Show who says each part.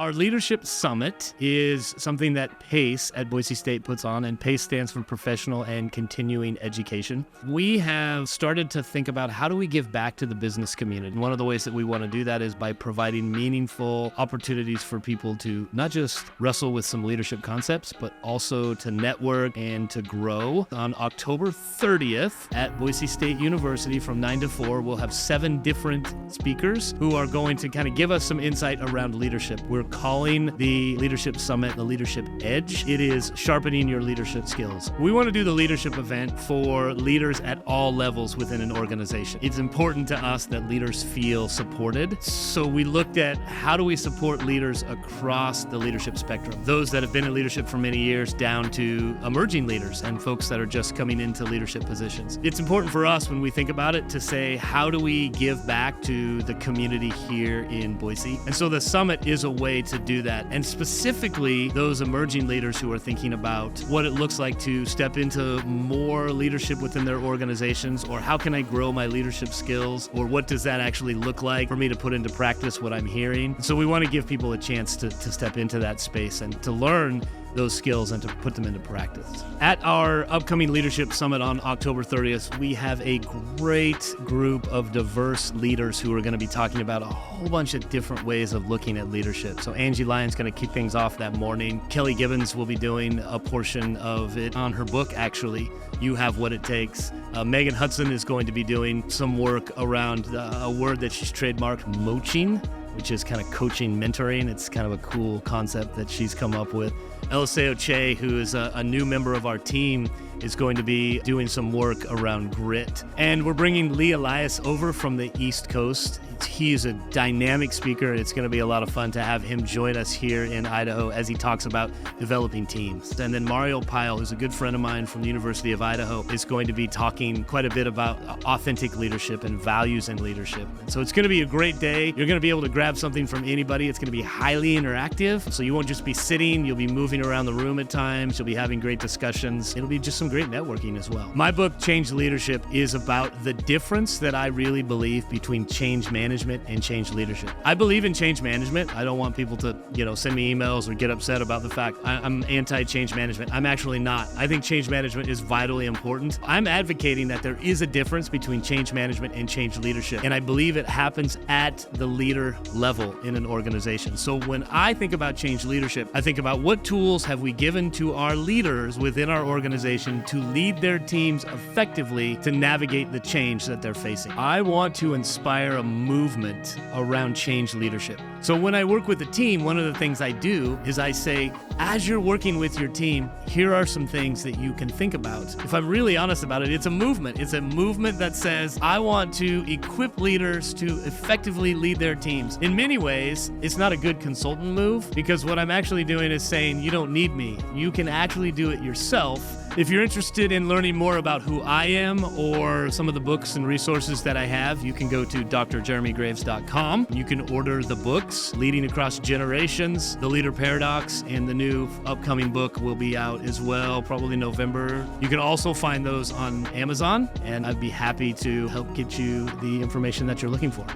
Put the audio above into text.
Speaker 1: Our Leadership Summit is something that PACE at Boise State puts on, and PACE stands for Professional and Continuing Education. We have started to think about how do we give back to the business community. And one of the ways that we want to do that is by providing meaningful opportunities for people to not just wrestle with some leadership concepts, but also to network and to grow. On October 30th at Boise State University from 9 to 4, we'll have 7 different speakers who are going to kind of give us some insight around leadership. We're calling the Leadership Summit the Leadership Edge. It is sharpening your leadership skills. We want to do the leadership event for leaders at all levels within an organization. It's important to us that leaders feel supported. So we looked at how do we support leaders across the leadership spectrum, those that have been in leadership for many years down to emerging leaders and folks that are just coming into leadership positions. It's important for us when we think about it to say, how do we give back to the community here in Boise? And so the summit is a way to do that. And specifically those emerging leaders who are thinking about what it looks like to step into more leadership within their organizations, or how can I grow my leadership skills, or what does that actually look like for me to put into practice what I'm hearing. So we want to give people a chance to step into that space and to learn those skills and to put them into practice. At our upcoming Leadership Summit on October 30th, we have a great group of diverse leaders who are going to be talking about a whole bunch of different ways of looking at leadership. So Angie Lyon's going to kick things off that morning. Kelly Gibbons will be doing a portion of it on her book, actually, You Have What It Takes. Megan Hudson is going to be doing some work around a word that she's trademarked, moaching, which is kind of coaching, mentoring. It's kind of a cool concept that she's come up with. Eliseo Che, who is a new member of our team, is going to be doing some work around grit. And we're bringing Lee Elias over from the East Coast. He's a dynamic speaker. It's going to be a lot of fun to have him join us here in Idaho as he talks about developing teams. And then Mario Pyle, who's a good friend of mine from the University of Idaho, is going to be talking quite a bit about authentic leadership and values in leadership. So it's going to be a great day. You're going to be able to grab something from anybody. It's going to be highly interactive. So you won't just be sitting, you'll be moving around the room at times. You'll be having great discussions. It'll be just some great networking as well. My book, Change Leadership, is about the difference that I really believe between change management and change leadership. I believe in change management. I don't want people to, send me emails or get upset about the fact I'm anti-change management. I'm actually not. I think change management is vitally important. I'm advocating that there is a difference between change management and change leadership, and I believe it happens at the leader level in an organization. So when I think about change leadership, I think about what tools have we given to our leaders within our organization to lead their teams effectively to navigate the change that they're facing. I want to inspire a movement around change leadership. So when I work with a team, one of the things I do is I say, as you're working with your team, here are some things that you can think about. If I'm really honest about it, it's a movement. It's a movement that says, I want to equip leaders to effectively lead their teams. In many ways, it's not a good consultant move, because what I'm actually doing is saying, you don't need me. You can actually do it yourself. If you're interested in learning more about who I am or some of the books and resources that I have, you can go to drjeremygraves.com. You can order the books, Leading Across Generations, The Leader Paradox, and the new upcoming book will be out as well, probably November. You can also find those on Amazon, and I'd be happy to help get you the information that you're looking for.